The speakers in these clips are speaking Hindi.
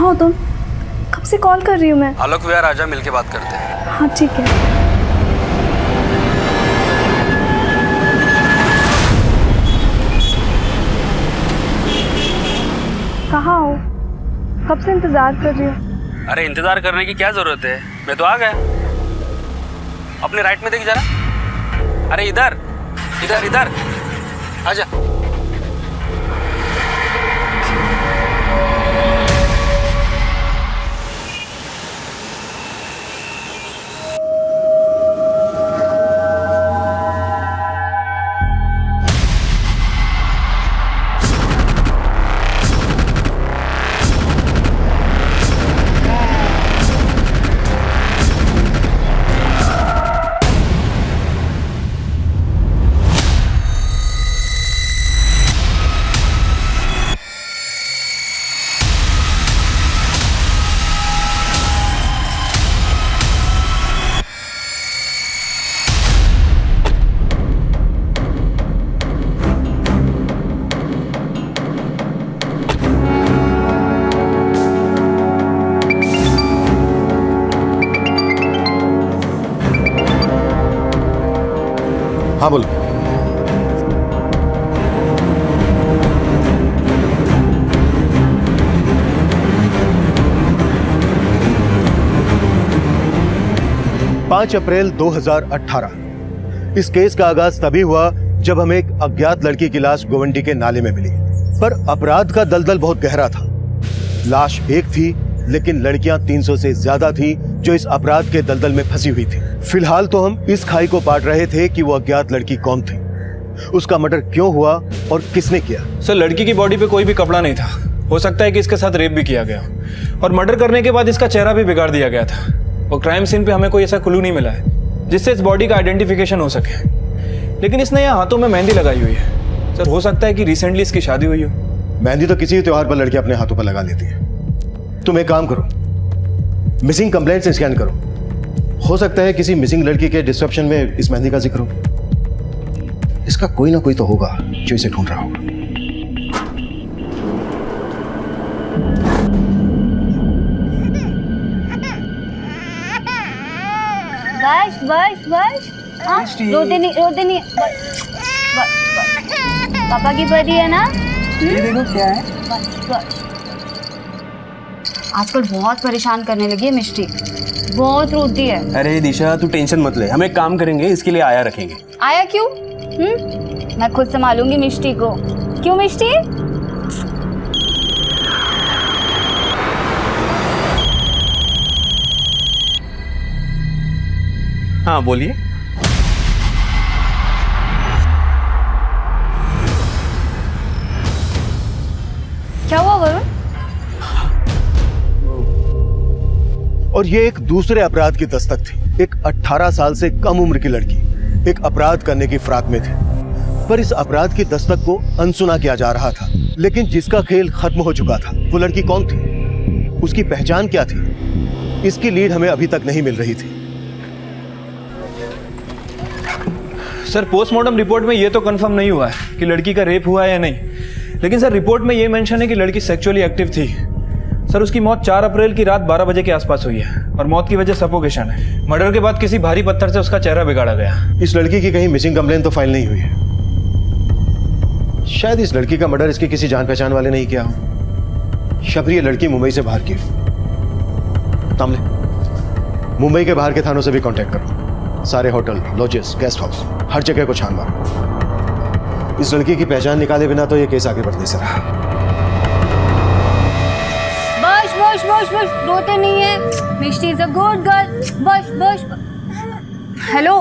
हो तुम? कब से कॉल कर रही हूँ मैं। आलोक विहार आजा, मिलके बात करते हैं। हाँ ठीक है। कहाँ हो? कब से इंतजार कर रही हूँ। अरे इंतजार करने की क्या जरूरत है, मैं तो आ गया। अपने राइट में देख जरा। अरे इधर इधर इधर आजा। हाँ बोलो। पांच अप्रैल 2018 इस केस का आगाज तभी हुआ जब हमें एक अज्ञात लड़की की लाश गोवंडी के नाले में मिली। पर अपराध का दलदल बहुत गहरा था। लाश एक थी, लेकिन लड़कियां 300 से ज्यादा थी जो इस अपराध के दलदल में फंसी हुई थी। फिलहाल तो हम इस खाई को पाट रहे थे कि वो अज्ञात लड़की कौन थी, उसका मर्डर क्यों हुआ और किसने किया। सर, लड़की की बॉडी पे कोई भी कपड़ा नहीं था। हो सकता है कि इसके साथ रेप भी किया गया और मर्डर करने के बाद इसका चेहरा भी बिगाड़ दिया गया था। और क्राइम सीन पे हमें कोई ऐसा क्लू नहीं मिला है जिससे इस बॉडी का आइडेंटिफिकेशन हो सके। लेकिन इसने यहाँ हाथों में मेहंदी लगाई हुई है। सर, हो सकता है कि रिसेंटली इसकी शादी हुई हो। मेहंदी तो किसी भी त्योहार पर लड़की अपने हाथों पर लगा लेती है। तुम एक काम करो, मिसिंग कंप्लेंट से स्कैन करो। हो सकता है किसी मिसिंग लड़की के डिस्क्रिप्शन में इस मेहंदी का जिक्र हो। इसका कोई ना कोई तो होगा जो इसे ढूंढ रहा होगा। बस बस बस। हाँ, रोते नहीं बस बस। पापा की परी है ना। ये देखो क्या है। बस बस। आजकल बहुत परेशान करने लगी है मिष्टी, बहुत रोती है। अरे दिशा, तू टेंशन मत ले, हम एक काम करेंगे, इसके लिए आया रखेंगे। आया क्यों? मैं खुद संभालूंगी मिष्टी को। क्यों मिष्टी? हाँ बोलिए। क्या हुआ वरुण? और ये एक दूसरे अपराध की दस्तक थी। एक 18 साल से कम उम्र की लड़की एक अपराध करने की फिराक में थी, पर इस अपराध की दस्तक को अनसुना किया जा रहा था। लेकिन जिसका खेल खत्म हो चुका था, वो लड़की कौन थी, उसकी पहचान क्या थी, इसकी लीड हमें अभी तक नहीं मिल रही थी। सर, पोस्टमार्टम रिपोर्ट में ये तो कंफर्म नहीं हुआ है कि लड़की का रेप हुआ है या नहीं। लेकिन सर, रिपोर्ट में ये मेंशन है कि लड़की सेक्सुअली एक्टिव थी। सर, उसकी मौत 4 अप्रैल की रात 12 बजे के आसपास हुई है और मौत की वजह सफोकेशन है। मर्डर के बाद किसी भारी पत्थर से उसका चेहरा बिगाड़ा गया। इस लड़की की कहीं मिसिंग कंप्लेंट तो फाइल नहीं हुई है। शायद इस लड़की का मर्डर इसके किसी जान पहचान वाले नहीं किया हो। शबरी ये लड़की मुंबई से बाहर की हो। तामले, मुंबई के बाहर के थानों से भी कांटेक्ट करो। सारे होटल, लॉजेस, गेस्ट हाउस, हर जगह को छान मारो। इस लड़की की पहचान निकाले बिना तो ये केस आगे बढ़ नहीं सकता। बस बस बस, रोते नहीं है। मिष्टी इज अ गुड गर्ल। बस बस। हेलो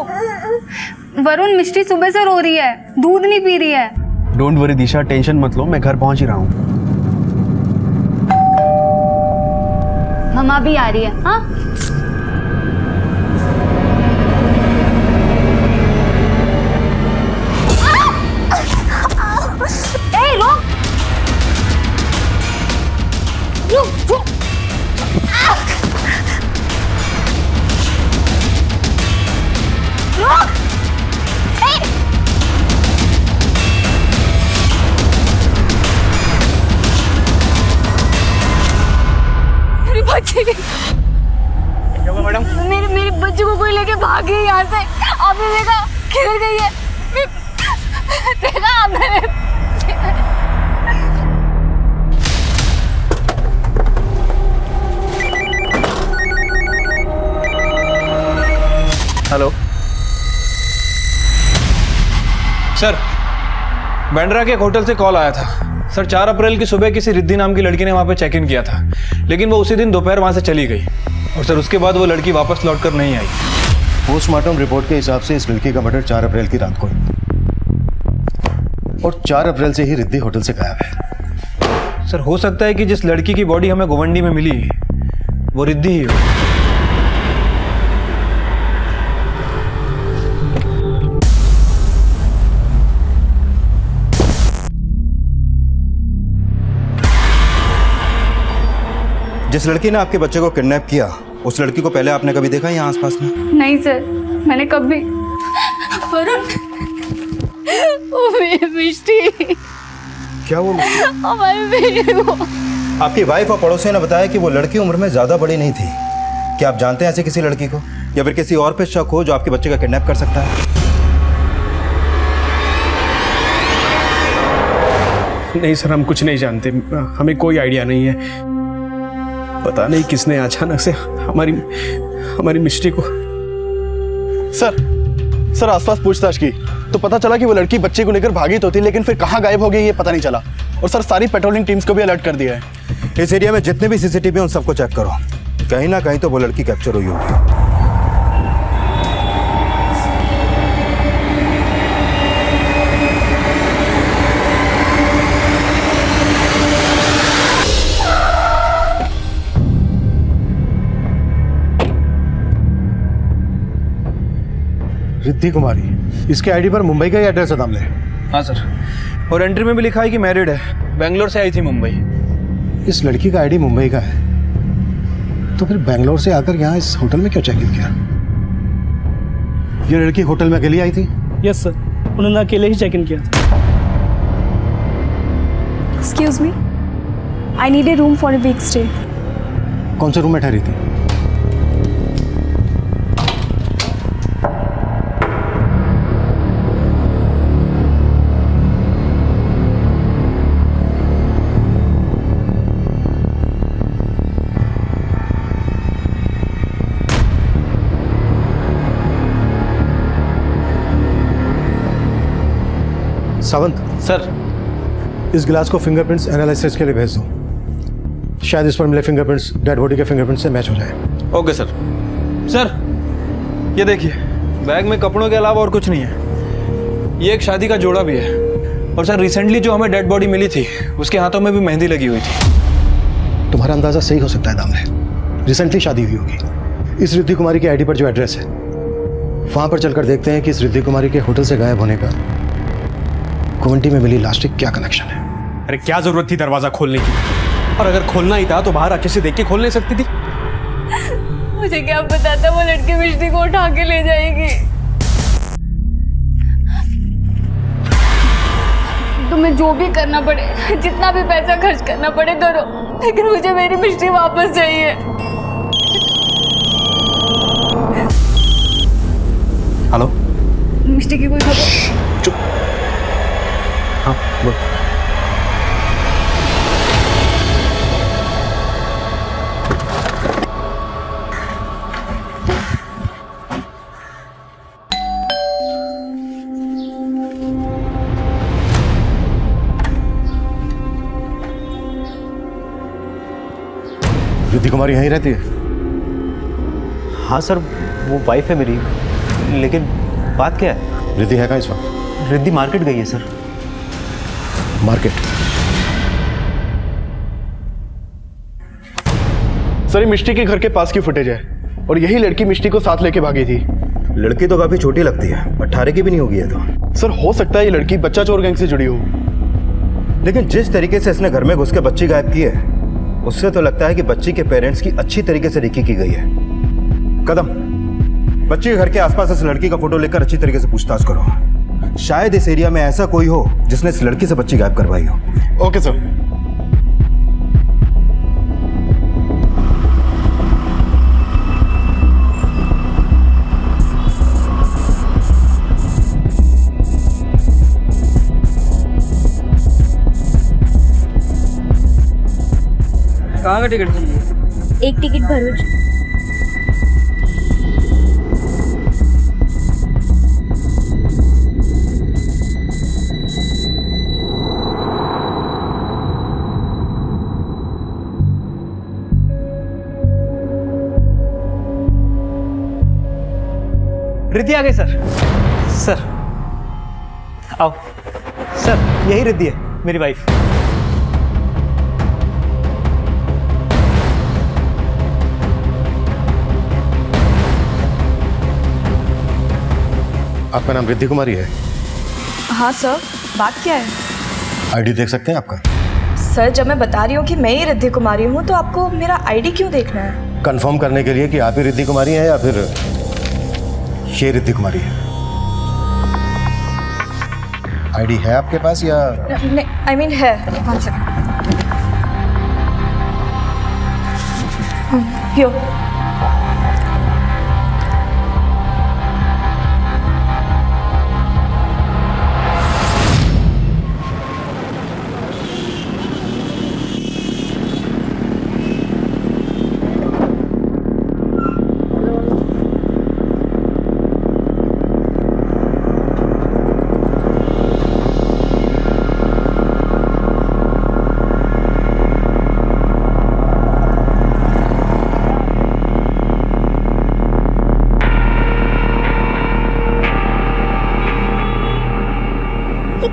वरुण, मिष्टी सुबह से रो रही है, दूध नहीं पी रही है। डोंट वरी दिशा, टेंशन मत लो, मैं घर पहुंच ही रहा हूँ। मम्मा भी आ रही है। हाँ, रुक रुक। बच्ची क्या हुआ मैडम? मेरे बच्चे को कोई लेके भाग गई यहाँ से। आपने देखा किधर गई है? देखा आपने? हेलो सर, बैंड्रा के एक होटल से कॉल आया था सर। 4 अप्रैल की सुबह किसी रिद्धि नाम की लड़की ने वहां पे चेक इन किया था, लेकिन वो उसी दिन दोपहर वहां से चली गई और सर उसके बाद वो लड़की वापस लौटकर नहीं आई। पोस्टमार्टम रिपोर्ट के हिसाब से इस लड़की का मर्डर 4 अप्रैल की रात को हुआ और 4 अप्रैल से ही रिद्धि होटल से गायब है। सर हो सकता है कि जिस लड़की की बॉडी हमें गोवंडी में मिली वो रिद्धि ही हो। जिस लड़की ने आपके बच्चे को किडनैप किया, उस लड़की को पहले आपने कभी देखा यहाँ आसपास में? नहीं सर, मैंने कभी। वरुण, वो मेरी मिष्टी, क्या वो? हमारी बेटी वो। आपकी वाइफ और पड़ोसियों ने बताया कि वो लड़की उम्र में ज्यादा बड़ी नहीं थी। क्या आप जानते हैं ऐसे किसी लड़की को, या फिर किसी और पे शक हो जो आपके बच्चे का किडनैप कर सकता है? नहीं सर, हम कुछ नहीं जानते, हमें कोई आइडिया नहीं है। पता नहीं किसने अचानक से हमारी मिष्टी को। सर आसपास पूछताछ की तो पता चला कि वो लड़की बच्चे को लेकर भागी तो थी, लेकिन फिर कहाँ गायब हो गई ये पता नहीं चला। और सर सारी पेट्रोलिंग टीम्स को भी अलर्ट कर दिया है। इस एरिया में जितने भी सीसीटीवी हैं उन सबको चेक करो, कहीं ना कहीं तो वो लड़की कैप्चर हुई होगी। रिद्धि कुमारी, इसके आईडी पर मुंबई का ही एड्रेस है दामले। हाँ सर, और एंट्री में भी लिखा है कि मैरिड है, बेंगलोर से आई थी मुंबई। इस लड़की का आईडी मुंबई का है, तो फिर बेंगलोर से आकर यहाँ इस होटल में क्यों चेक इन किया? ये लड़की होटल में अकेली आई थी? यस सर, उन्होंने अकेले ही चेक इन किया था। Excuse me, I need a room for a week stay. कौन से रूम में ठहरी थी? सावंत सर, इस गिलास को फिंगरप्रिंट्स एनालिसिस के लिए भेज दो। शायद इस पर मिले फिंगरप्रिंट्स डेड बॉडी के फिंगरप्रिंट्स से मैच हो जाए। Okay sir. सर ये देखिए, बैग में कपड़ों के अलावा और कुछ नहीं है। ये एक शादी का जोड़ा भी है, और सर रिसेंटली जो हमें डेड बॉडी मिली थी उसके हाथों में भी मेहंदी लगी हुई थी। तुम्हारा अंदाजा सही हो सकता है दामले, रिसेंटली शादी हुई होगी। इस रिद्धि कुमारी की आईडी पर जो एड्रेस है वहां पर चलकर देखते हैं कि इस रिद्धि कुमारी के होटल से गायब होने का गोवंटी में मिली लाश से क्या कनेक्शन है। अरे क्या जरूरत थी दरवाजा खोलने की? और अगर खोलना ही था तो बाहर अच्छे से देख के खोल नहीं सकती थी? मुझे क्या पता था वो लड़की मिष्टी को उठा के ले जाएगी। तुम्हें जो भी करना पड़े, जितना भी पैसा खर्च करना पड़े करो, लेकिन मुझे मेरी मिष्टी वापस चाहिए। हेलो, मिष्टी की कोई खबर? चुप। हाँ बोल। रिद्धि कुमारी यहीं रहती है? हाँ सर, वो वाइफ है मेरी, लेकिन बात क्या है? रिद्धि है कहाँ इस वक्त? रिद्धि मार्केट गई है सर। मार्केट? सर ये मिष्टी के घर के पास की फुटेज है और यही लड़की मिष्टी को साथ लेके भागी थी। लड़की तो काफी छोटी लगती है, 18 की भी नहीं होगी ये तो। सर हो सकता है ये लड़की बच्चा चोर गैंग से जुड़ी हो। लेकिन जिस तरीके से इसने घर में घुस के बच्ची गायब की है, उससे तो लगता है कि बच्ची के पेरेंट्स की अच्छी तरीके से रेकी की गई है। कदम, बच्ची के घर के आसपास इस लड़की का फोटो लेकर अच्छी तरीके से पूछताछ करो। शायद इस एरिया में ऐसा कोई हो जिसने इस लड़की से बच्ची गायब करवाई हो। Okay sir. कहाँ का टिकट चाहिए? एक टिकट भरूच। रिद्धि आ गई सर। सर आओ। सर यही रिद्धि है, मेरी वाइफ। आपका नाम रिद्धि कुमारी है? हाँ सर, बात क्या है? आईडी देख सकते हैं आपका? सर जब मैं बता रही हूँ कि मैं ही रिद्धि कुमारी हूँ तो आपको मेरा आईडी क्यों देखना है? कंफर्म करने के लिए कि आप ही रिद्धि कुमारी हैं या फिर ये रिद्धि कुमारी है। आईडी है आपके पास या? नहीं, आई मीन है। 1 सेकंड। यो।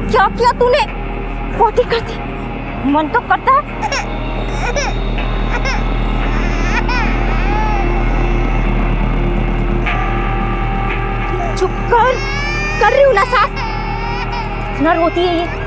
क्या किया तूने? पोटी कर दी। मन तो करता है। चुप कर रही हूँ ना सास। इतना रोती है ये।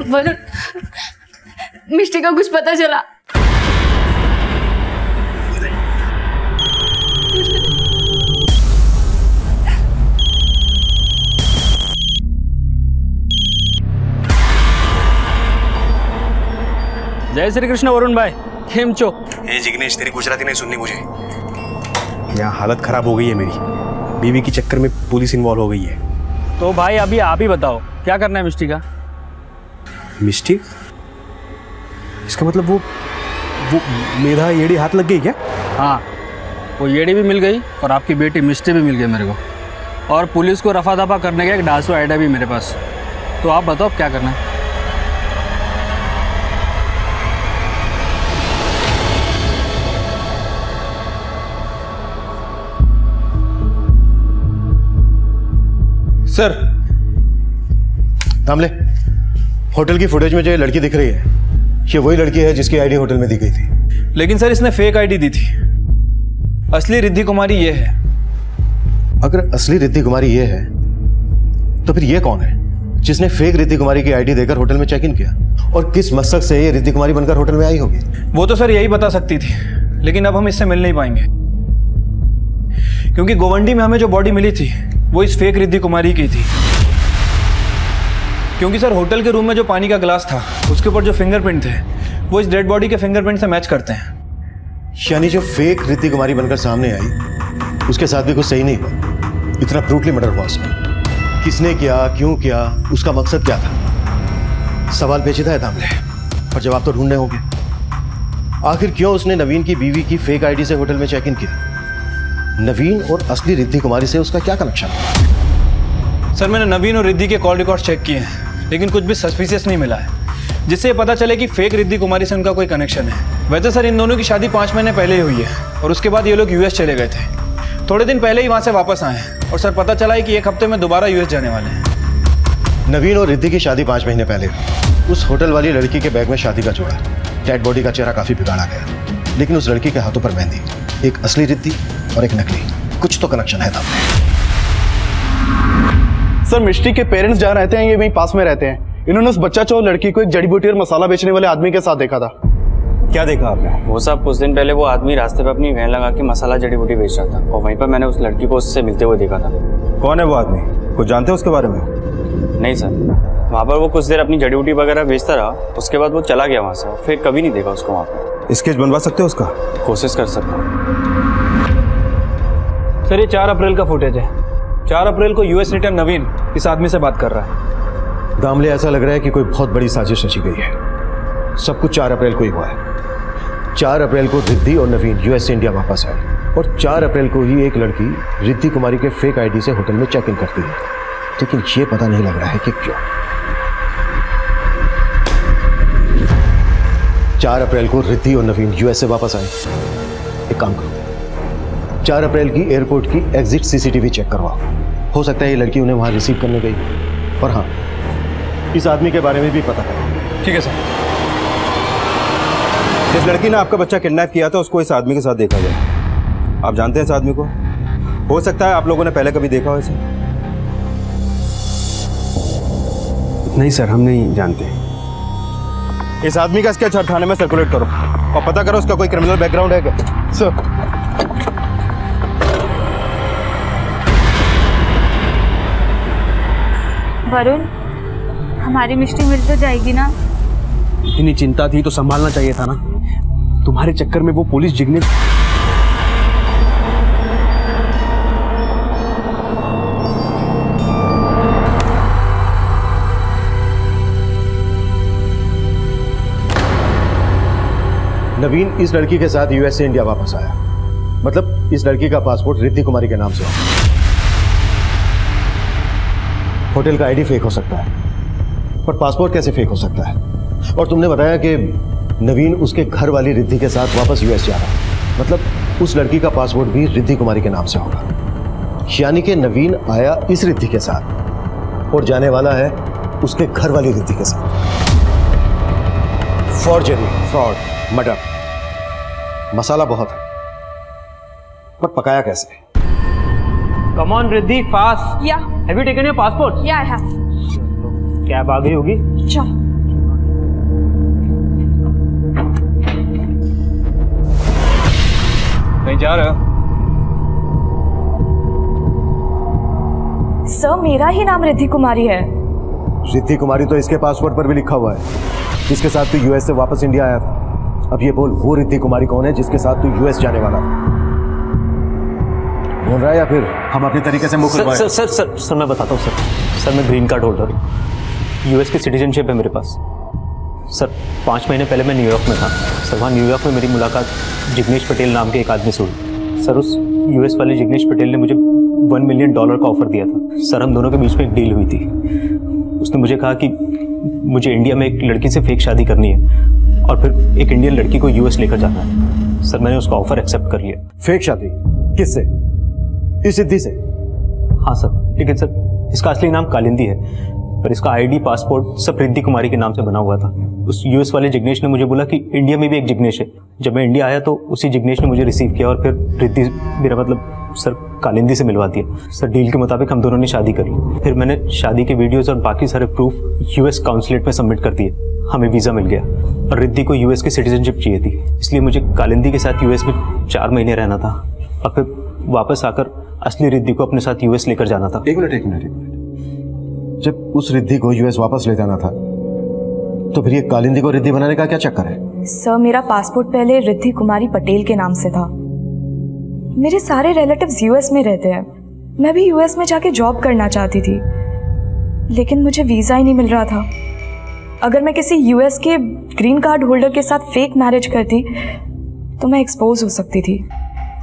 वरुण, मिष्टी का कुछ पता चला? जय श्री कृष्ण वरुण भाई, केम छो? ए जिग्नेश, तेरी गुजराती नहीं सुननी मुझे। यहाँ हालत खराब हो गई है मेरी। बीवी के चक्कर में पुलिस इन्वॉल्व हो गई है। तो भाई अभी आप ही बताओ क्या करना है मिष्टी का? मिस्टी? इसका मतलब वो मेधा येड़ी हाथ लग गई क्या? हाँ, वो येड़ी भी मिल गई और आपकी बेटी मिष्टी भी मिल गई मेरे को। और पुलिस को रफा दफा करने का एक डांसो आइडिया भी मेरे पास। तो आप बताओ क्या करना है? सर, दामले, होटल की फुटेज में जो ये लड़की दिख रही है, ये वही लड़की है जिसकी आईडी होटल में दी गई थी। लेकिन सर इसने फेक आईडी दी थी। असली रिद्धि कुमारी ये है। अगर असली रिद्धि कुमारी ये है तो फिर ये कौन है जिसने फेक रिद्धि कुमारी की आईडी देकर होटल में चेक इन किया? और किस मकसद से ये रिद्धि कुमारी बनकर होटल में आई होगी? वो तो सर यही बता सकती थी, लेकिन अब हम इससे मिल नहीं पाएंगे क्योंकि गोवंडी में हमें जो बॉडी मिली थी वो इस फेक रिद्धि कुमारी की थी। क्योंकि सर होटल के रूम में जो पानी का गिलास था उसके ऊपर जो फिंगरप्रिंट थे वो इस डेड बॉडी के फिंगरप्रिंट से मैच करते हैं। यानी जो फेक रिद्धि कुमारी बनकर सामने आई उसके साथ भी कुछ सही नहीं हुआ। इतना ब्रूटली मर्डर हुआ उसका। किसने किया, क्यों किया, उसका मकसद क्या था? सवाल पेचीदा है दामले, और जवाब तो ढूंढने होंगे। आखिर क्यों उसने नवीन की बीवी की फेक आईडी से होटल में चेक इन किया? नवीन और असली रिद्धि कुमारी से उसका क्या कनेक्शन है? सर मैंने नवीन और रिद्धि के कॉल रिकॉर्ड चेक किए हैं, लेकिन कुछ भी सस्पिशियस नहीं मिला है जिससे ये पता चले कि फेक रिद्धि कुमारी से उनका कोई कनेक्शन है। वैसे सर इन दोनों की शादी 5 महीने पहले ही हुई है और उसके बाद ये लोग यूएस चले गए थे। थोड़े दिन पहले ही वहाँ से वापस आए हैं और सर पता चला है कि 1 हफ्ते में दोबारा यूएस जाने वाले हैं। नवीन और रिद्धि की शादी 5 महीने पहले हुई। उस होटल वाली लड़की के बैग में शादी का जोड़ा, डेड बॉडी का चेहरा काफी बिगाड़ा गया, लेकिन उस लड़की के हाथों पर मेहंदी, एक असली रिद्धि और एक नकली, कुछ तो कनेक्शन है तब। सर मिष्टी के पेरेंट्स जहाँ रहते हैं ये वहीं पास में रहते हैं। इन्होंने उस बच्चा चोर लड़की को एक जड़ी बूटी और मसाला बेचने वाले आदमी के साथ देखा था। क्या देखा आपने? वो साहब कुछ दिन पहले वो आदमी रास्ते पे अपनी वैन लगा के मसाला जड़ी बूटी बेच रहा था और वहीं पर मैंने उस लड़की को उससे मिलते हुए देखा था। कौन है वो आदमी? कुछ जानते हैं उसके बारे में? नहीं सर, वहाँ पर वो कुछ देर अपनी जड़ी बूटी वगैरह बेचता रहा, उसके बाद वो चला गया वहाँ से, फिर कभी नहीं देखा उसको वहाँ पर। स्केच बनवा सकते हो उसका? कोशिश कर सकता हूँ। सर ये 4 अप्रैल का फुटेज है। 4 अप्रैल को यूएस रिटर्न नवीन इस आदमी से बात कर रहा है। दामले ऐसा लग रहा है कि कोई बहुत बड़ी साजिश रची गई है। सब कुछ 4 अप्रैल को ही हुआ है। 4 अप्रैल को रिद्धि और नवीन यूएस से इंडिया वापस आए और 4 अप्रैल को ही एक लड़की रिद्धि कुमारी के फेक आईडी से होटल में चेक इन करती है, लेकिन ये पता नहीं लग रहा है कि क्यों। 4 अप्रैल को रिद्धि और नवीन यूएस से वापस आए। एक काम करो, 4 अप्रैल की एयरपोर्ट की एग्जिट सीसीटीवी चेक करवाओ। हो सकता है ये लड़की उन्हें वहां रिसीव करने गई। और हाँ, इस आदमी के बारे में भी पता करो। ठीक है सर। जिस लड़की ने आपका बच्चा किडनैप किया था उसको इस आदमी के साथ देखा गया। आप जानते हैं इस आदमी को? हो सकता है आप लोगों ने पहले कभी देखा हो इसे। नहीं सर, हम नहीं जानते। इस आदमी का स्केच हर थाने में सर्कुलेट करो और पता करो उसका कोई क्रिमिनल बैकग्राउंड है क्या। सर वरुण, हमारी मिष्टी मिल तो जाएगी ना? इतनी चिंता थी तो संभालना चाहिए था ना। तुम्हारे चक्कर में वो पुलिस जिग्नेश। नवीन इस लड़की के साथ यूएस से इंडिया वापस आया, मतलब इस लड़की का पासपोर्ट रिद्धि कुमारी के नाम से है। होटल का आईडी फेक हो सकता है, पर पासपोर्ट कैसे फेक हो सकता है? और तुमने बताया कि नवीन उसके घर वाली रिद्धि के साथ वापस यूएस जा रहा है, मतलब उस लड़की का पासपोर्ट भी रिद्धि कुमारी के नाम से होगा। यानी कि नवीन आया इस रिद्धि के साथ और जाने वाला है उसके घर वाली रिद्धि के साथ। फॉर्जरी, फ्रॉड, मर्डर, मसाला बहुत है, पर पकाया कैसे? Come on Riddhi, fast. Yeah have you taken your passport? Yeah I have. Cab आ गई होगी। चलो। कहीं जा रहे हो? सर मेरा ही नाम रिद्धि कुमारी है। रिद्धि कुमारी तो इसके पासपोर्ट पर भी लिखा हुआ है, जिसके साथ तू यूएस से वापस इंडिया आया था। अब ये बोल, वो रिद्धि कुमारी कौन है जिसके साथ तू यूएस जाने वाला था? बोल रहा है या फिर हम अपने तरीके से मुंह खुलवाएं? सर मैं बताता हूँ सर मैं ग्रीन कार्ड होल्डर हूँ। यूएस की सिटीजनशिप है मेरे पास। सर 5 महीने पहले मैं न्यूयॉर्क में था। सर वहाँ न्यूयॉर्क में मेरी मुलाकात जिग्नेश पटेल नाम के एक आदमी से हुई। सर उस यूएस वाले जिग्नेश पटेल ने मुझे $1 मिलियन का ऑफर दिया था। सर हम दोनों के बीच में एक डील हुई थी। उसने मुझे कहा कि मुझे इंडिया में एक लड़की से फेक शादी करनी है और फिर एक इंडियन लड़की को यूएस लेकर जाना है। सर मैंने उसका ऑफर एक्सेप्ट कर लिया। फेक शादी? किससे? इस रिद्धि से? हाँ सर, लेकिन सर इसका असली नाम कालिंदी है, पर इसका आईडी, पासपोर्ट सब रिद्धि कुमारी के नाम से बना हुआ था। उस यूएस वाले जिग्नेश ने मुझे बोला कि इंडिया में भी एक जिग्नेश है। जब मैं इंडिया आया तो उसी जिग्नेश ने मुझे रिसीव किया और फिर रिद्धि, मेरा मतलब सर कालिंदी से मिलवा दिया। सर डील के मुताबिक हम दोनों ने शादी कर ली। फिर मैंने शादी के वीडियोस और बाकी सारे प्रूफ यूएस काउंसलेट में सबमिट कर दिए। हमें वीज़ा मिल गया और रिद्धि को यूएस की सिटीजनशिप चाहिए थी, इसलिए मुझे कालिंदी के साथ यूएस में 4 महीने रहना था और फिर वापस आकर असली रिद्धि को अपने साथ यूएस लेकर जाना था। एक मिनट। जब उस रिद्धि को यूएस वापस ले जाना था तो फिर ये कालिंदी को रिद्धि बनाने का क्या चक्कर है? सर मेरा पासपोर्ट पहले रिद्धि कुमारी पटेल के नाम से था। मेरे सारे रिलेटिव्स यूएस में रहते हैं। मैं भी यूएस में जाके जॉब करना चाहती थी, लेकिन मुझे वीज़ा ही नहीं मिल रहा था। अगर मैं किसी यूएस के ग्रीन कार्ड होल्डर के साथ फेक मैरिज करती तो मैं एक्सपोज हो सकती थी।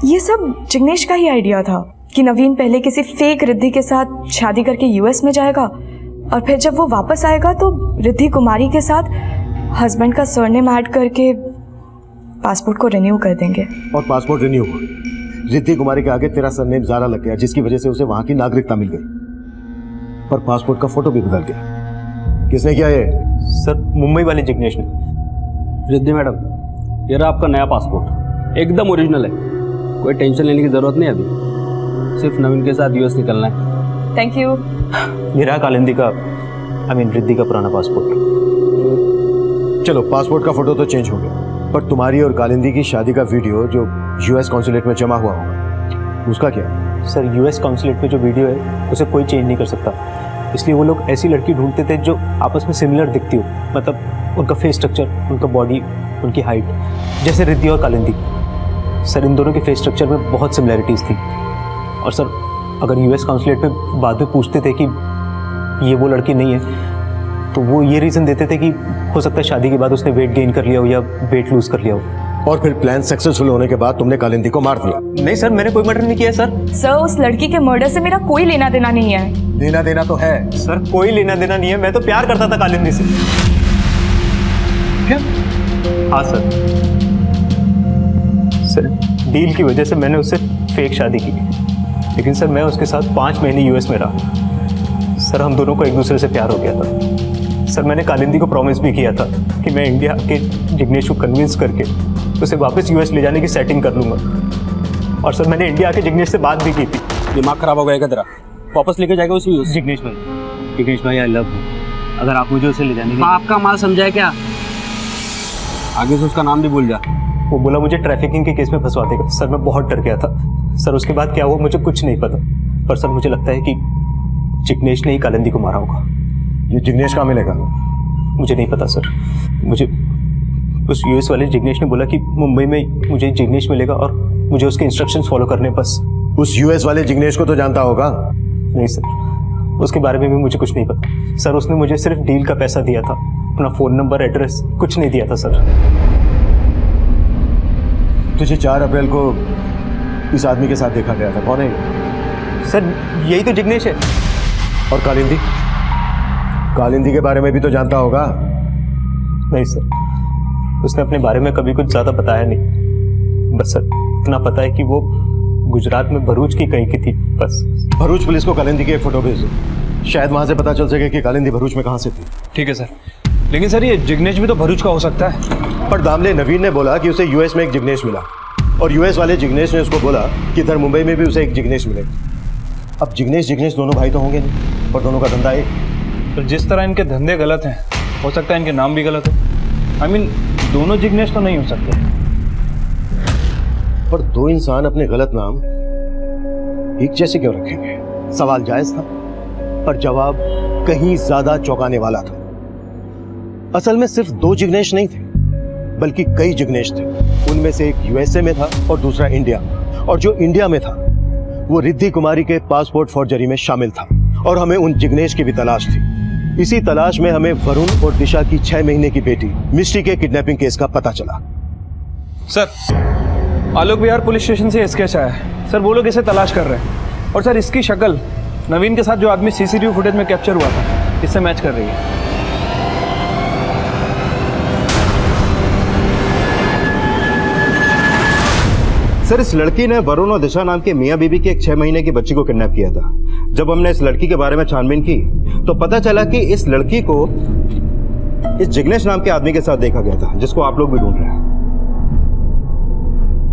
ये सब जिग्नेश का ही आइडिया था कि नवीन पहले किसी फेक रिद्धि के साथ शादी करके यूएस में जाएगा और फिर जब वो वापस आएगा तो रिद्धि कुमारी के साथ हस्बैंड का सरनेम ऐड करके पासपोर्ट को रिन्यू कर देंगे। और पासपोर्ट रिन्यू हुआ, रिद्धि कुमारी के आगे तेरा सरनेम ज़ारा लग गया, जिसकी वजह से उसे वहां की नागरिकता मिल गई, पर पासपोर्ट का फोटो भी बदल गया। किसने किया ये? सर मुंबई वाले जिग्नेश ने। रिद्धि मैडम, ये रहा आपका नया पासपोर्ट, एकदम ओरिजिनल है, कोई टेंशन लेने की ज़रूरत नहीं अभी, सिर्फ नवीन के साथ यूएस निकलना है। Thank you. ये रहा कालिंदी का, रिद्धि का पुराना पासपोर्ट। चलो, पासपोर्ट का फोटो तो चेंज हो गया, पर तुम्हारी और कालिंदी की शादी का वीडियो जो यूएस कॉन्सुलेट में जमा हुआ होगा, उसका क्या? सर, यूएस कॉन्सुलेट में जो वीडियो है उसे कोई चेंज नहीं कर सकता, इसलिए वो लोग ऐसी लड़की ढूंढते थे जो आपस में सिमिलर दिखती हो, मतलब उनका फेस स्ट्रक्चर, उनका बॉडी, उनकी हाइट, जैसे रिद्धि और कालिंदी। सर, इन दोनों के फेस स्ट्रक्चर में बहुत सिमिलैरिटीज़ थी। और सर, अगर यूएस कॉन्सुलेट में बाद में पूछते थे कि ये वो लड़की नहीं है, तो वो ये रीज़न देते थे कि हो सकता है शादी के बाद उसने वेट गेन कर लिया हो या वेट लूज़ कर लिया हो। और फिर प्लान सक्सेसफुल होने के बाद तुमने कालिंदी को मार दिया? नहीं सर, मैंने कोई मर्डर नहीं किया सर। सर, उस लड़की के मर्डर से मेरा कोई लेना देना नहीं है। लेना देना तो है सर, कोई लेना देना नहीं है, मैं तो प्यार करता था कालिंदी से। क्या? हाँ सर। सर, डील की वजह से मैंने उससे फेक शादी की, लेकिन सर मैं उसके साथ 5 महीने यूएस में रहा। सर, हम दोनों को एक दूसरे से प्यार हो गया था। सर, मैंने कालिंदी को प्रॉमिस भी किया था कि मैं इंडिया के जिग्नेश को कन्विंस करके उसे वापस यूएस ले जाने की सेटिंग कर लूँगा। और सर, मैंने इंडिया आके जिग्नेश से बात भी की थी। दिमाग खराब हो गया तेरा, वापस लेके जाएगा उसी यूएस? जिग्नेश भाई आई लव यू, अगर आप मुझे उसे ले जाने के... आपका माल समझा है क्या? आगे से उसका नाम भी भूल जा। वो बोला मुझे ट्रैफिकिंग के केस में फंसवा देगा। सर, मैं बहुत डर गया था। सर, उसके बाद क्या हुआ मुझे कुछ नहीं पता, पर सर मुझे लगता है कि जिग्नेश ने ही कालिंदी को मारा होगा। ये जिग्नेश कहाँ मिलेगा? मुझे नहीं पता सर, मुझे उस यूएस वाले जिग्नेश ने बोला कि मुंबई में मुझे जिग्नेश मिलेगा और मुझे उसके इंस्ट्रक्शंस फॉलो करने बस। उस यूएस वाले जिग्नेश को तो जानता होगा? नहीं सर, उसके बारे में भी मुझे कुछ नहीं पता। सर, उसने मुझे सिर्फ डील का पैसा दिया था, अपना फ़ोन नंबर, एड्रेस कुछ नहीं दिया था सर। तुझे 4 अप्रैल को इस आदमी के साथ देखा गया था, कौन है ये? सर, यही तो जिग्नेश है। और कालिंदी? कालिंदी के बारे में भी तो जानता होगा? नहीं सर, उसने अपने बारे में कभी कुछ ज़्यादा बताया नहीं, बस सर इतना पता है कि वो गुजरात में भरूच की कहीं की थी, बस। भरूच पुलिस को कालिंदी की एक फोटो भेज दो, शायद वहां से पता चल सके कि कालिंदी भरूच में कहां से थी। ठीक है सर, लेकिन सर ये जिग्नेश भी तो भरूच का हो सकता है। पर दामले नवीन ने बोला कि उसे यूएस में एक जिग्नेश मिला, और यूएस वाले जिग्नेश ने उसको बोला कि इधर मुंबई में भी उसे एक जिग्नेश मिलेगा। अब जिग्नेश दोनों भाई तो होंगे नहीं, और दोनों का धंधा एक। तो जिस तरह इनके धंधे गलत हैं, हो सकता है इनके नाम भी गलत हो। दोनों जिग्नेश तो नहीं हो सकते। पर 2 इंसान अपने गलत नाम एक जैसे क्यों रखेंगे? सवाल जायज था, पर जवाब कहीं ज्यादा चौंकाने वाला था। असल में सिर्फ 2 जिग्नेश नहीं थे, बल्कि कई जिग्नेश थे। उनमें से एक यूएसए में था और दूसरा इंडिया, और जो इंडिया में था वो रिद्धि कुमारी के पासपोर्ट फॉर्जरी में शामिल था, और हमें उन जिग्नेश की भी तलाश थी। इसी तलाश में हमें वरुण और दिशा की 6 महीने की बेटी मिष्टी के किडनैपिंग केस का पता चला। सर, आलोक विहार पुलिस स्टेशन से स्केच आया है सर, वो लोग इसे तलाश कर रहे हैं, और सर इसकी शक्ल नवीन के साथ जो आदमी सीसीटीवी फुटेज में कैप्चर हुआ था इससे मैच कर रही है। सर, इस लड़की ने वरुण और दिशा नाम के मियां बीबी की एक 6 महीने की बच्ची को किडनैप किया था। जब हमने इस लड़की के बारे में छानबीन की तो पता चला कि इस लड़की को इस जिग्नेश नाम के आदमी के साथ देखा गया था, जिसको आप लोग भी ढूंढ रहे हैं।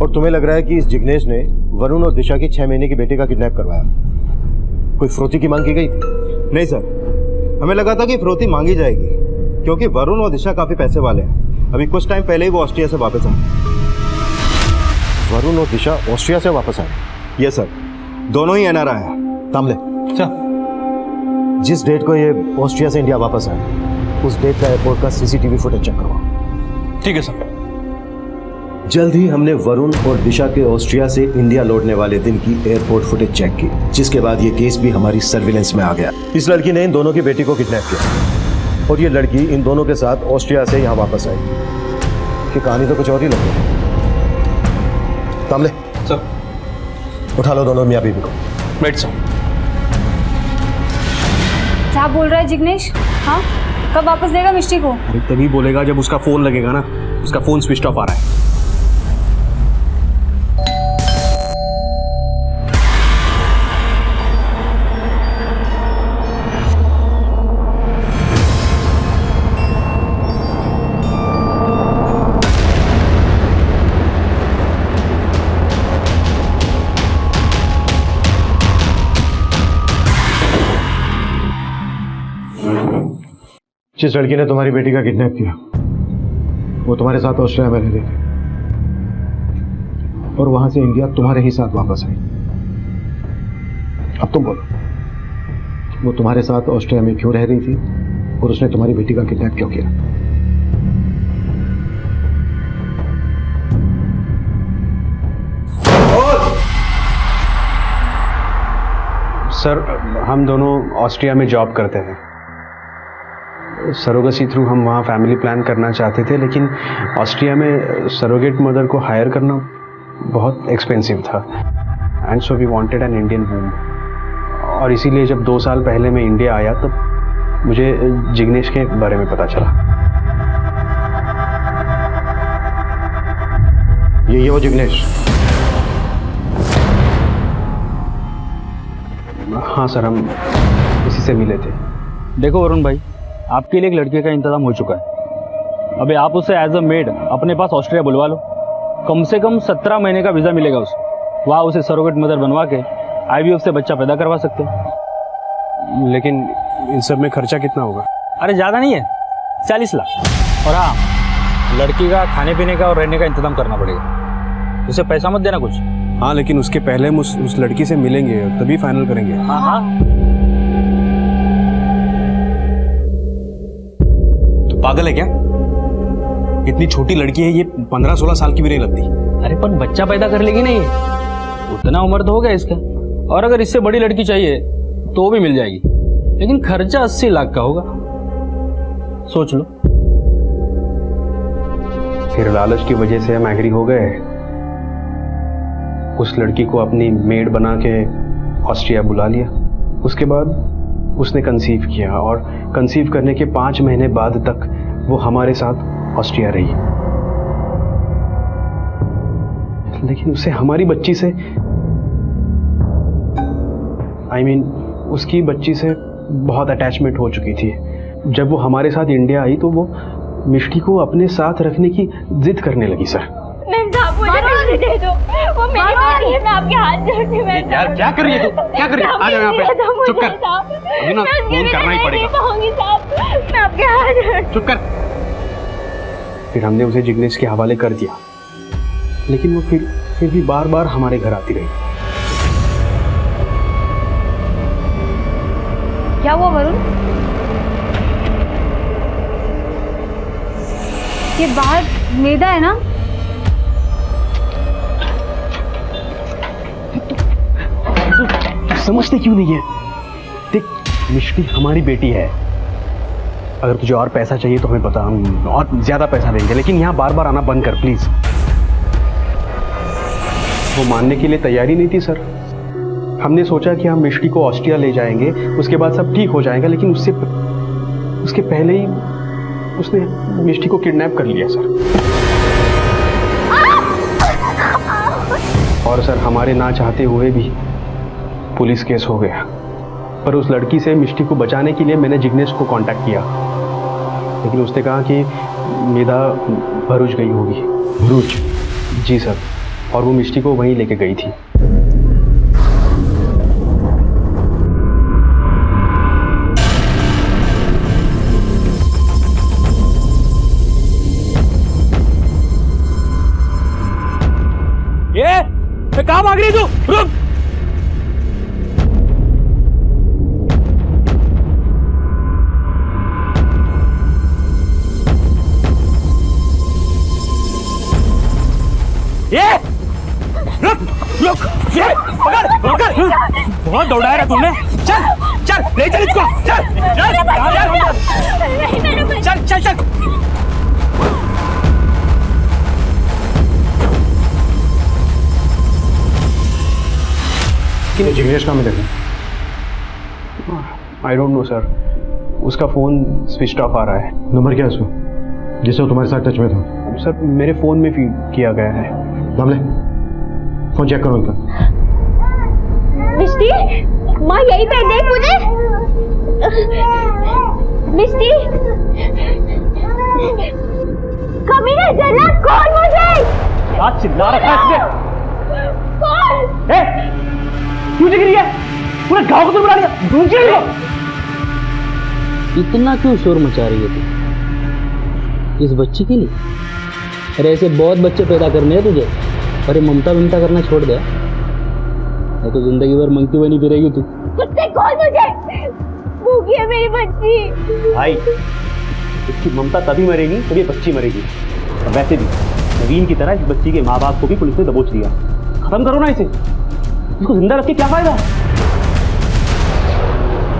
और तुम्हें लग रहा है कि इस जिग्नेश ने वरुण और दिशा की 6 महीने की बेटी का किडनैप करवाया? कोई फ्रोती की मांग की गई थी? नहीं सर, हमें लगा था कि फ्रोती मांगी जाएगी, क्योंकि वरुण और दिशा काफी पैसे वाले हैं। अभी कुछ टाइम पहले ही वो ऑस्ट्रिया से वापस आए। वरुण और दिशा ऑस्ट्रिया से वापस आए? यस सर, दोनों ही एनआरआई हैं। तामले, जिस डेट को ये ऑस्ट्रिया से इंडिया वापस आए उस डेट का एयरपोर्ट का सीसीटीवी फुटेज चेक करवाओ। ठीक है सर। जल्द ही हमने वरुण और दिशा के ऑस्ट्रिया से इंडिया लौटने वाले दिन की एयरपोर्ट फुटेज चेक की, जिसके बाद ये केस भी हमारी सर्विलेंस में आ गया। इस लड़की ने इन दोनों की बेटी को किडनैप किया, और ये लड़की इन दोनों के साथ ऑस्ट्रिया से यहाँ वापस आई। कि कहानी तो कुछ और ही लग रही है। तामले सर, उठा लो दोनों मियाँ बीबी को। बैठ सर। क्या बोल रहा है जिग्नेश? हाँ, कब वापस देगा मिष्टी को? अरे तभी बोलेगा जब उसका फोन लगेगा ना। उसका फोन स्विच ऑफ आ रहा है। जिस लड़की ने तुम्हारी बेटी का किडनैप किया वो तुम्हारे साथ ऑस्ट्रेलिया में रह रही थी और वहां से इंडिया तुम्हारे ही साथ वापस आई। अब तुम बोलो, वो तुम्हारे साथ ऑस्ट्रेलिया में क्यों रह रही थी और उसने तुम्हारी बेटी का किडनैप क्यों किया? सर, हम दोनों ऑस्ट्रिया में जॉब करते हैं। सरोगेसी थ्रू हम वहाँ फैमिली प्लान करना चाहते थे, लेकिन ऑस्ट्रिया में सरोगेट मदर को हायर करना बहुत एक्सपेंसिव था and so we wanted an Indian womb. और इसीलिए जब 2 साल पहले मैं इंडिया आया तब मुझे जिग्नेश के बारे में पता चला। ये वो जिग्नेश? हाँ सर, हम इसी से मिले थे। देखो वरुण भाई, आपके लिए एक लड़के का इंतजाम हो चुका है। अभी आप उसे एज अ मेड अपने पास ऑस्ट्रिया बुलवा लो। कम से कम 17 महीने का वीज़ा मिलेगा उसे। वहाँ उसे सरोगेट मदर बनवा के IVF से बच्चा पैदा करवा सकते हैं। लेकिन इन सब में खर्चा कितना होगा? अरे ज़्यादा नहीं है, 40 लाख। और हाँ, लड़की का खाने पीने का और रहने का इंतजाम करना पड़ेगा। उसे पैसा मत देना कुछ। हाँ, लेकिन उसके पहले हम उस लड़की से मिलेंगे तभी फाइनल करेंगे। हाँ हाँ। तो पागल है क्या? इतनी छोटी लड़की है ये, 15-16 साल की भी नहीं लगती। अरे पर बच्चा पैदा कर लेगी नहीं, उतना उम्र तो हो गया इसका। और अगर इससे बड़ी लड़की चाहिए तो वो भी मिल जाएगी, लेकिन खर्चा 80 लाख का होगा। सोच लो। फिर लालच की वजह से हम एग्री हो गए। उस लड़की को अपनी मेड बना के ऑस्ट्रिया बुला लिया। उसके बाद उसने कंसीव किया और कंसीव करने के 5 महीने बाद तक वो हमारे साथ ऑस्ट्रिया रही। लेकिन उसे हमारी बच्ची से उसकी बच्ची से बहुत अटैचमेंट हो चुकी थी। जब वो हमारे साथ इंडिया आई तो वो मिष्टी को अपने साथ रखने की जिद करने लगी। सर मुझे पैसे दे दो, वो मेरी बेटी है, मैं आपके हाथ जोड़ती हूँ। यार क्या कर रही है तू? क्या कर रही है? आ जाओ यहाँ पे। चुप कर। अभी ना फोन करना ही पड़ेगा। मैं आपके हाथ जोड़ती। चुप कर। फिर हमने उसे जिग्नेश के हवाले कर दिया, लेकिन वो फिर भी बार बार हमारे घर आती रही। क्या हुआ वरुण? ये बाहर मैदा है ना? समझते क्यों नहीं है? देख, मिष्टी हमारी बेटी है। अगर तुझे और पैसा चाहिए तो हमें बता, हम और ज्यादा पैसा देंगे, लेकिन यहाँ बार बार आना बंद कर प्लीज। वो मानने के लिए तैयारी नहीं थी सर। हमने सोचा कि हम मिष्टी को ऑस्ट्रिया ले जाएंगे, उसके बाद सब ठीक हो जाएगा, लेकिन उसके पहले ही उसने मिष्टी को किडनैप कर लिया सर। और सर, हमारे ना चाहते हुए भी पुलिस केस हो गया। पर उस लड़की से मिष्टी को बचाने के लिए मैंने जिग्नेश को कांटेक्ट किया, लेकिन उसने कहा कि मेधा भरूच गई होगी। भरूच? जी सर, और वो मिष्टी को वहीं लेके गई थी। ये कहाँ भाग रही तू? रुक। ये रुक रुक, ये पकड़ पकड़। बहुत दौड़ाया रे तुमने। चल चल, ले चल इसको। चल चल चल चल। जिग्नेश कहाँ मिलेगा? आई डोंट नो सर, उसका फोन स्विच ऑफ आ रहा है। नंबर क्या है उसका जिससे वो तुम्हारे साथ टच में था? सर, मेरे फोन में फीड किया गया है। मामले फोन चेक करो उनका। मिष्टी, माँ यहीं पे देख मुझे। मिष्टी, कमीने जन्नत, कौन मुझे? क्या चिल्ला रखा है इसने? कौन? क्यों दिख रही है? पूरे गांव को तो बुला लिया। ढूंढ के लो। इतना क्यों शोर मचा रही है तू इस बच्ची के लिए? अरे ऐसे बहुत बच्चे पैदा करने हैं तुझे। अरे ममता विमता करना छोड़ दे, नहीं तो जिंदगी भर मंगती बनी फिरेगी तू। कुत्ते खोल मुझे, भूखी है मेरी बच्ची। भाई इसकी ममता तभी मरेगी जब ये बच्ची मरेगी। और वैसे भी नवीन की तरह इस बच्ची के माँ बाप को भी पुलिस ने दबोच लिया। खत्म करो ना इसे, इसको जिंदा रख के क्या फायदा?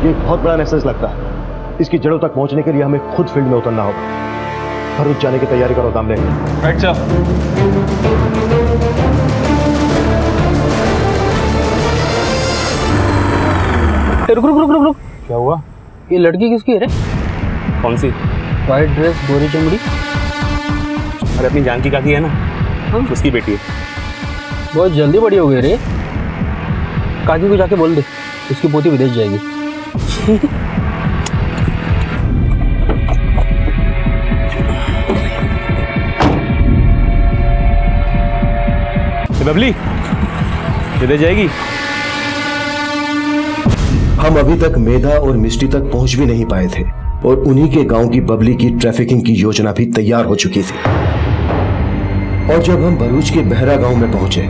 ये एक बहुत बड़ा मैसेज लगता है। इसकी जड़ों तक पहुंचने के लिए हमें खुद फील्ड में उतरना होगा। भरूच जाने की तैयारी करो दामले। Right sir. रुक रुक रुक रुक रुक, क्या हुआ? ये लड़की किसकी है रे? कौन सी? वाइट ड्रेस, गोरी चमड़ी। अरे अपनी जानकी काकी है ना, उसकी बेटी है। बहुत जल्दी बड़ी हो गई रे। काकी को जाके बोल दे उसकी पोती विदेश जाएगी। बबली विदेश जाएगी। हम अभी तक मेधा और मिष्टी तक पहुंच भी नहीं पाए थे और उन्हीं के गांव की बबली की ट्रैफिकिंग की योजना भी तैयार हो चुकी थी। और जब हम भरूच के बहरा गांव में पहुंचे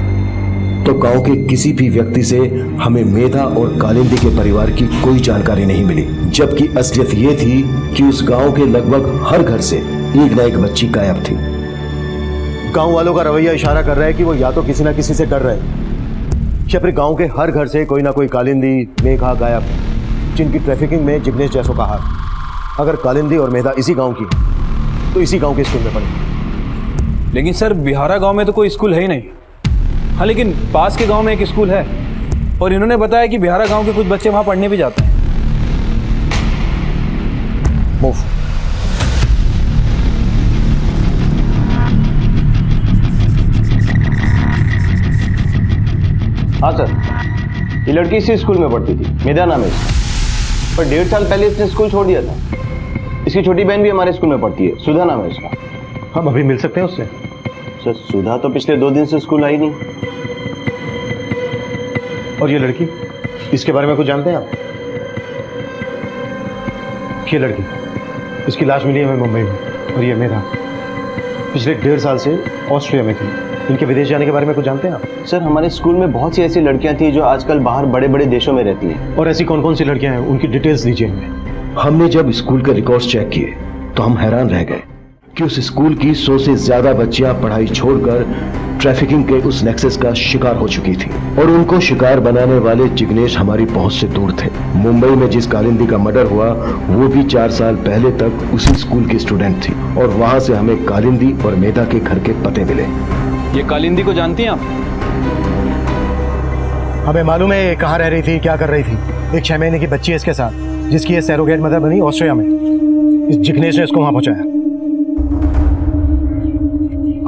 तो गांव के किसी भी व्यक्ति से हमें मेधा और कालिंदी के परिवार की कोई जानकारी नहीं मिली, जबकि असलियत ये थी कि उस गांव के लगभग हर घर से एक न एक बच्ची गायब थी। गांव वालों का रवैया इशारा कर रहा है कि वो या तो किसी ना किसी से डर रहे हैं या फिर गांव के हर घर से कोई ना कोई कालिंदी मेघा गायब, जिनकी ट्रैफिकिंग में जिग्नेश जैसों का हाथ। अगर कालिंदी और मेधा इसी गांव की तो इसी गांव के स्कूल में पढ़े। लेकिन सर बिहारा गांव में तो कोई स्कूल है ही नहीं। हाँ लेकिन पास के गांव में एक स्कूल है और इन्होंने बताया कि बिहारा गांव के कुछ बच्चे वहां पढ़ने भी जाते हैं। मूव। हाँ सर, ये लड़की इसी स्कूल में पढ़ती थी, मेधा नाम है इसका। पर 1.5 साल पहले इसने स्कूल छोड़ दिया था। इसकी छोटी बहन भी हमारे स्कूल में पढ़ती है, सुधा नाम है इसका। हम अभी मिल सकते हैं उससे? सर सुधा तो पिछले 2 दिन से स्कूल आई नहीं। और ये लड़की, इसके बारे में कुछ जानते हैं आप? ये लड़की, इसकी लाश मिली है मुंबई में। और ये मेधा पिछले 1.5 साल से ऑस्ट्रिया में थी। इनके विदेश जाने के बारे में कुछ जानते हैं आप? सर हमारे स्कूल में बहुत सी ऐसी लड़कियां थी जो आजकल बाहर बड़े बड़े देशों में रहती हैं। और ऐसी कौन कौन सी लड़कियां हैं, उनकी डिटेल्स दीजिए हमें। हमने जब स्कूल के रिकॉर्ड्स चेक किए तो हम हैरान रह गए कि उस स्कूल की 100 से ज्यादा बच्चियां पढ़ाई छोड़कर ट्रैफिकिंग के उस नेक्सस का शिकार हो चुकी थी। और उनको शिकार बनाने वाले जिग्नेश हमारी पहुंच से दूर थे। मुंबई में जिस कालिंदी का मर्डर हुआ वो भी 4 साल पहले तक उसी स्कूल की स्टूडेंट थी। और वहां से हमें कालिंदी और मेधा के घर के पते मिले। ये कालिंदी को जानती हैं आप? हमें मालूम है कहाँ रह रही थी, क्या कर रही थी। एक 6 महीने की बच्ची है इसके साथ, जिसकी ये सैरोगेट मदर बनी ऑस्ट्रिया में। इस जिग्नेश ने इसको वहां पहुंचाया।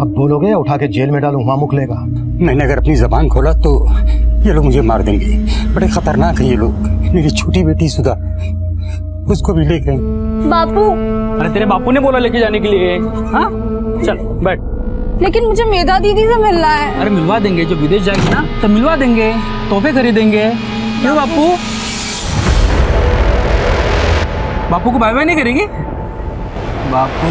अब बोलोगे या उठा के जेल में डालूं, वहां मुक लेगा। मैंने अगर अपनी जबान खोला तो ये लोग मुझे मार देंगे। बड़े खतरनाक है ये लोग। मेरी छोटी बेटी सुधा, उसको भी ले गए। बापू, अरे तेरे बापू ने बोला लेके जाने के लिए। हाँ चल बैठ। लेकिन मुझे मेधा दीदी से मिलना है। अरे मिलवा देंगे, जब विदेश जाएगी ना तब मिलवा देंगे, तोहफे खरीदेंगे। क्यों बापू? बापू को बाय बाय नहीं करेंगे? बापू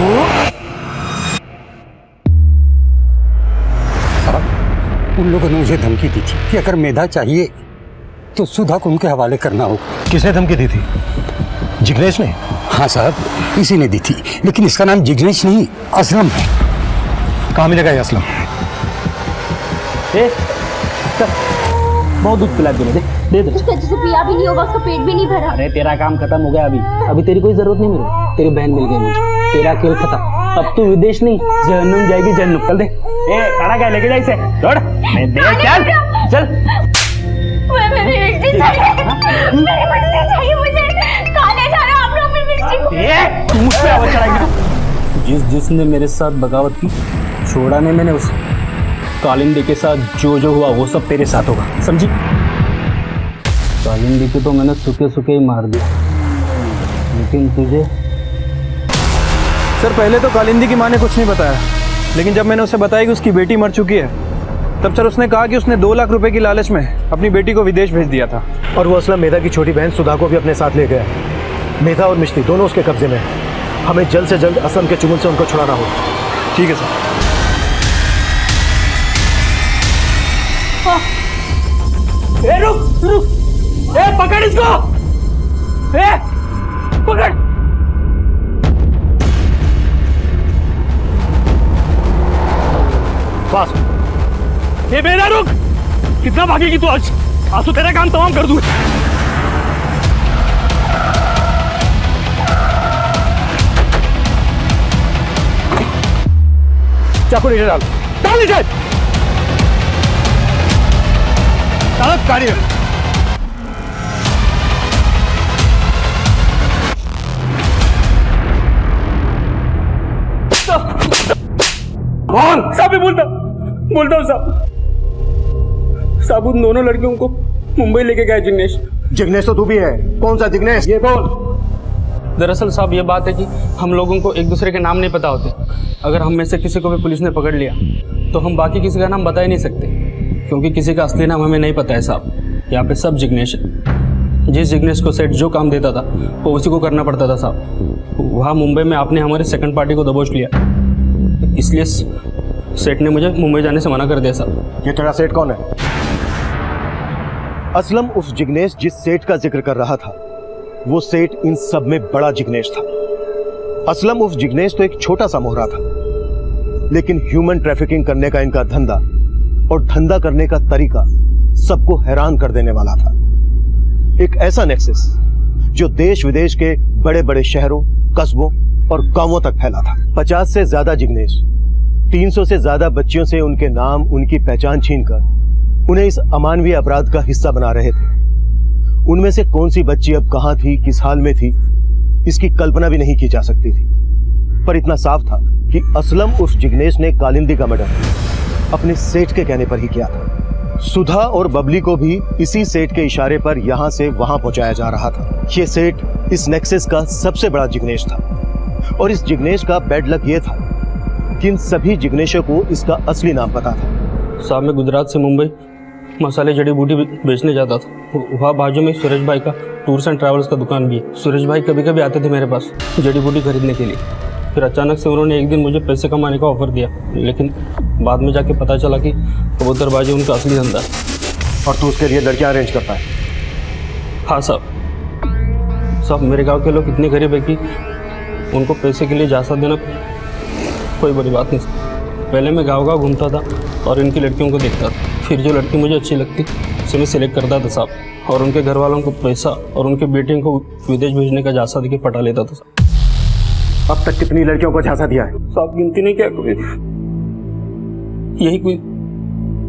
साहब, उन लोगों ने मुझे धमकी दी थी कि अगर मेधा चाहिए तो सुधा को उनके हवाले करना होगा। किसने धमकी दी थी? जिग्नेश ने? हाँ साहब, इसी ने दी थी। लेकिन इसका नाम जिग्नेश नहीं, असलम है। कहाँ मिलेगा ये असलम? बहुत दूध पिला दे, दे दे। उससे अच्छे से पिया भी नहीं होगा, उसका पेट भी नहीं भरा। अरे तेरा काम खत्म हो गया। अभी तेरी कोई जरूरत नहीं मेरे। तेरी बहन मिल गई मुझे, तेरा खेल खत्म। अब तू विदेश नहीं जहन्नुम जाएगी, जहन्नुम। चल दे। खड़ा क्या लेके जाए इसे? दौड़। चल चल। मेरी मिर्ची चाहिए मुझे। खाने जा रहे हो आप लोग मेरी मिर्ची को। तू मुझ पे आवाज चढ़ाएगी। जिसने मेरे साथ बगावत की, छोड़ा नहीं मैंने उसे। कालिंदी के साथ जो जो हुआ वो सब तेरे साथ होगा, समझी? कालिंदी को तो मैंने सूखे सूखे ही मार दिया, लेकिन तुझे? सर पहले तो कालिंदी की माँ ने कुछ नहीं बताया, लेकिन जब मैंने उसे बताया कि उसकी बेटी मर चुकी है, तब सर उसने कहा कि उसने 2 लाख रुपए की लालच में अपनी बेटी को विदेश भेज दिया था। और वो असलम मेधा की छोटी बहन सुधा को भी अपने साथ ले गया। मेधा और मिश्ती दोनों उसके कब्जे में हैं। हमें जल्द से जल्द असम के चुंगल से उनको छुड़ाना होगा। ठीक है सर। रुक रुक, पकड़ इसको, पकड़। फास्ट। मेधा रुक, कितना भागेगी तू आज तो तेरा काम तमाम कर दूं। चाकू नीचे डाल, डाल नीचे। चालक गाड़ी में। साहब बोलता हूँ साहब उन दोनों लड़कियों को मुंबई लेके गए जिग्नेश। जिग्नेश तो तू भी है। कौन सा जिग्नेश? ये बोल। दरअसल साहब ये बात है कि हम लोगों को एक दूसरे के नाम नहीं पता होते। अगर हम में से किसी को भी पुलिस ने पकड़ लिया तो हम बाकी किसी का नाम बता ही नहीं सकते, क्योंकि किसी का असली नाम हमें नहीं पता है साहब। यहाँ पे सब जिग्नेश है। जिस जिग्नेश को सेठ जो काम देता था वो उसी को करना पड़ता था साहब। वहाँ मुंबई में आपने हमारे सेकंड पार्टी को दबोच लिया, इसलिए सेठ ने मुझे मुंबई जाने से मना कर दिया साहब। ये तेरा सेठ कौन है? असलम उस जिग्नेश जिस सेठ का जिक्र कर रहा था, वो सेठ इन सब में बड़ा जिग्नेश था। असलम उस जिग्नेश तो एक छोटा सा मोहरा था, लेकिन ह्यूमन ट्रैफिकिंग करने का इनका धंधा और धंधा करने का तरीका सबको हैरान कर देने वाला था। एक ऐसा नेक्सस जो देश विदेश के बड़े बड़े शहरों, कस्बों और गांवों तक फैला था। 50 से ज्यादा जिग्नेश 300 से ज्यादा बच्चियों से उनके नाम, उनकी पहचान छीनकर उन्हें इस अमानवीय अपराध का हिस्सा बना रहे थे। उनमें से कौन सी बच्ची अब कहां थी, किस हाल में थी, इसकी कल्पना भी नहीं की जा सकती थी। पर इतना साफ था कि असलम उस जिग्नेश ने कालिंदी का मर्डर अपने सेठ के कहने पर ही किया था। सुधा और बबली को भी इसी सेठ के इशारे पर यहां से वहां पहुंचाया जा रहा था। ये सेठ इस नेक्सस का सबसे बड़ा जिग्नेश था, और इस जिग्नेश का बैड लक ये था कि इन सभी जिग्नेशों को इसका असली नाम पता था। साहब मैं गुजरात से मुंबई मसाले जड़ी बूटी बेचने जाता था। वहाँ बाजू में सुरेश भाई का टूर्स एंड ट्रैवल्स का दुकान भी है। सुरेश भाई कभी कभी आते थे मेरे पास जड़ी बूटी खरीदने के लिए। फिर अचानक से उन्होंने एक दिन मुझे पैसे कमाने का ऑफर दिया, लेकिन बाद में जाके पता चला कि कबूतरबाजी उनका असली धंधा है। और तू उसके लिए लड़कियां अरेंज करता है? हाँ साहब मेरे गांव के लोग इतने गरीब है कि उनको पैसे के लिए जासा देना कोई बड़ी बात नहीं। पहले मैं गाँव घूमता था और इनकी लड़कियों को देखता था। फिर जो लड़की मुझे अच्छी लगती उसे मैं सिलेक्ट करता था साहब, और उनके घर वालों को पैसा और उनके बेटियों को विदेश भेजने का झांसा देके पटा लेता था साहब। अब तक कितनी लड़कियों को झांसा दिया है? साहब गिनती नहीं क्या, यही कोई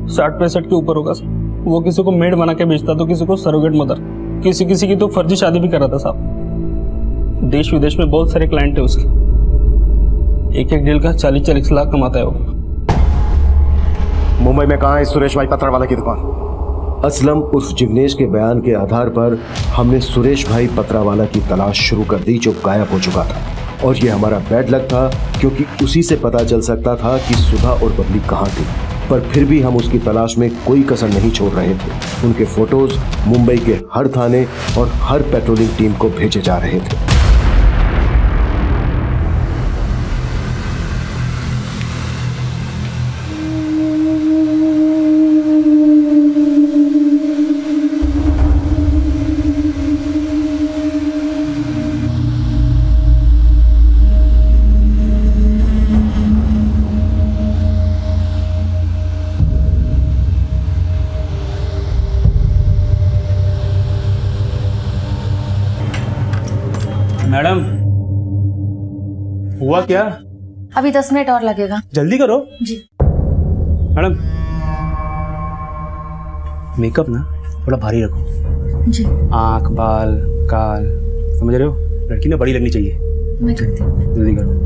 60-65 के ऊपर होगा साहब। वो किसी को मेड बना के बेचता तो किसी को सरोगेट मदर, किसी की तो फर्जी शादी भी कर रहा था साहब। देश विदेश में बहुत सारे क्लाइंट है उसके, एक डील का 40-40 लाख कमाता है वो। मुंबई में कहाँ है सुरेश भाई पत्रवाला की दुकान? असलम उस जिग्नेश के बयान के आधार पर हमने सुरेश भाई पत्रवाला की तलाश शुरू कर दी, जो गायब हो चुका था। और ये हमारा बैड लक था, क्योंकि उसी से पता चल सकता था कि सुधा और बबली कहाँ थी। पर फिर भी हम उसकी तलाश में कोई कसर नहीं छोड़ रहे थे। उनके फोटोज मुंबई के हर थाने और हर पेट्रोलिंग टीम को भेजे जा रहे थे। मैडम हुआ क्या? अभी 10 मिनट और लगेगा। जल्दी करो जी। मैडम मेकअप ना थोड़ा भारी रखो जी। आंख, बाल, काल, समझ रहे हो? लड़की ना बड़ी लगनी चाहिए। मैं करती हूँ। जल्दी करो।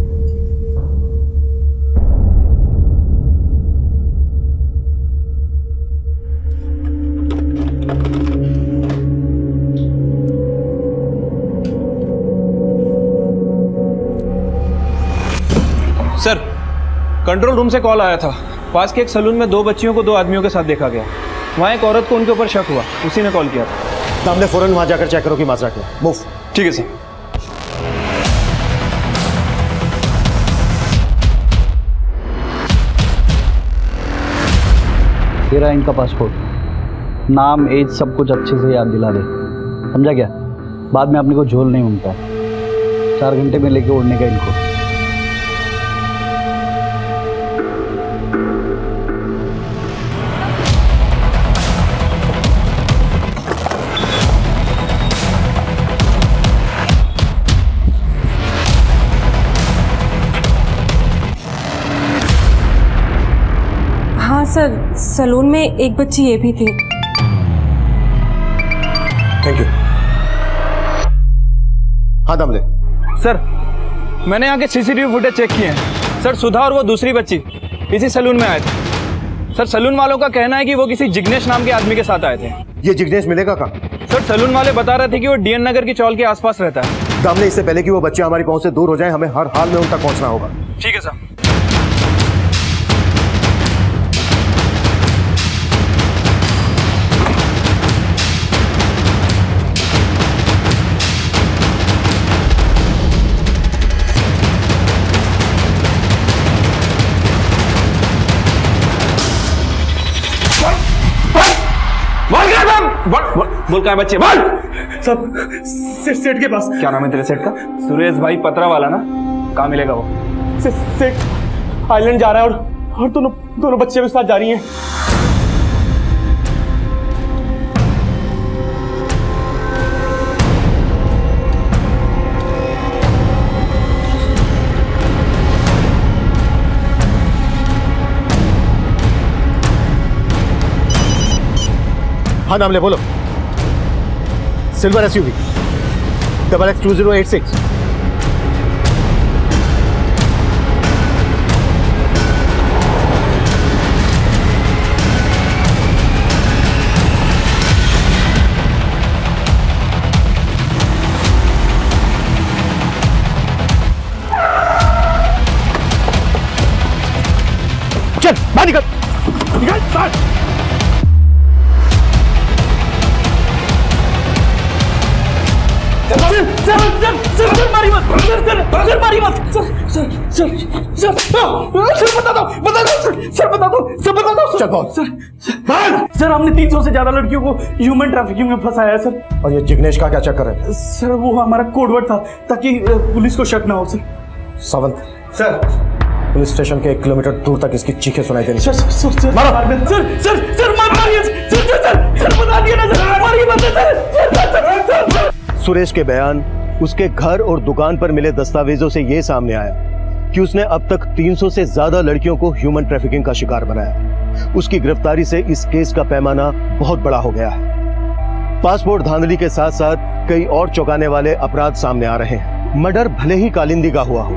सर कंट्रोल रूम से कॉल आया था। पास के एक सलून में 2 बच्चियों को 2 आदमियों के साथ देखा गया। वहाँ एक औरत को उनके ऊपर शक हुआ, उसी ने कॉल किया था। तो हमने फौरन वहां जाकर चेक करो कि माजरा क्या। मूव। ठीक है सर। तेरा इनका पासपोर्ट, नाम एज सब कुछ अच्छे से याद दिला दे, समझा क्या? बाद में अपने को झोल नहीं उनका है। 4 घंटे में लेके उड़ने का इनको। हाँ सर, सलून में एक बच्ची ये भी थी। Thank you. हाँ दामले। सर, मैंने यहाँ के सीसीटीवी फुटेज चेक किए हैं। सर, सुधा और वो दूसरी बच्ची इसी सलून में आए थे। सर, सलून वालों का कहना है कि वो किसी जिग्नेश नाम के आदमी के साथ आए थे। ये जिग्नेश मिलेगा कहाँ? सर, सलून वाले बता रहे थे कि वो डीएन नगर की चौल के आसपास रहता है। दामले, इससे पहले कि वो बच्चे हमारी पहुंच से दूर हो जाएं, हमें हर हाल में उन तक पहुंचना होगा। ठीक है सर। बोल क्या बच्चे, बोल। सब सेठ के पास। क्या नाम है तेरे सेठ का? सुरेश भाई पतरा वाला ना? कहाँ मिलेगा वो? सेठ आइलैंड जा रहा है और दोनों बच्चे भी साथ जा रही हैं। हाँ नाम ले, बोलो। Silver SUV XX2086। चल बाहर निकल, निकल बाहर। सर मारी मत, सर मारी मत, सर बता दो। चल बहुत। सर हमने 300 से ज्यादा लड़कियों को ह्यूमन ट्रैफिकिंग में फंसाया है सर। और ये जिग्नेश का क्या चक्कर है? सर वो हमारा कोडवर्ड था ताकि पुलिस को शक ना हो sir. Sawant sir, police station के 1 किलोमीटर दूर तक इसकी चीखें सुनाई देनी। सर बता दिया ना सर, मारिए मत सर। सुरेश के बयान, उसके घर और दुकान पर मिले दस्तावेजों से यह सामने आया कि उसने अब तक 300 से ज्यादा लड़कियों को ह्यूमन ट्रैफिकिंग का शिकार बनाया। उसकी गिरफ्तारी से इस केस का पैमाना बहुत बड़ा हो गया है। पासपोर्ट धांधली के साथ साथ कई और चौंकाने वाले अपराध सामने आ रहे हैं। मर्डर भले ही कालिंदी का हुआ हो,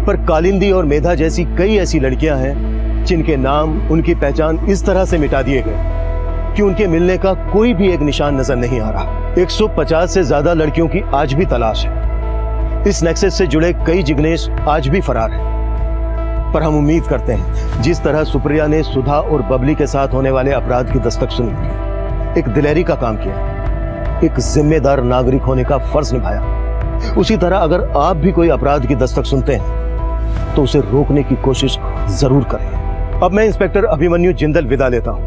पर कालिंदी और मेधा जैसी कई ऐसी लड़कियां हैं जिनके नाम, उनकी पहचान इस तरह से मिटा दिए गए कि उनके मिलने का कोई भी एक निशान नजर नहीं आ रहा। 150 से ज्यादा लड़कियों की आज भी तलाश है। इस नेक्सस से जुड़े कई जिग्नेश आज भी फरार हैं। पर हम उम्मीद करते हैं जिस तरह सुप्रिया ने सुधा और बबली के साथ होने वाले अपराध की दस्तक सुनी, एक दिलेरी का काम किया, एक जिम्मेदार नागरिक होने का फर्ज निभाया, उसी तरह अगर आप भी कोई अपराध की दस्तक सुनते हैं तो उसे रोकने की कोशिश जरूर करें। अब मैं इंस्पेक्टर अभिमन्यु जिंदल विदा लेता हूं।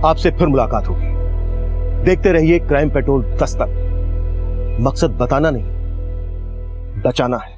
आपसे फिर मुलाकात होगी। देखते रहिए क्राइम पेट्रोल दस्तक। मकसद बताना नहीं, बचाना है।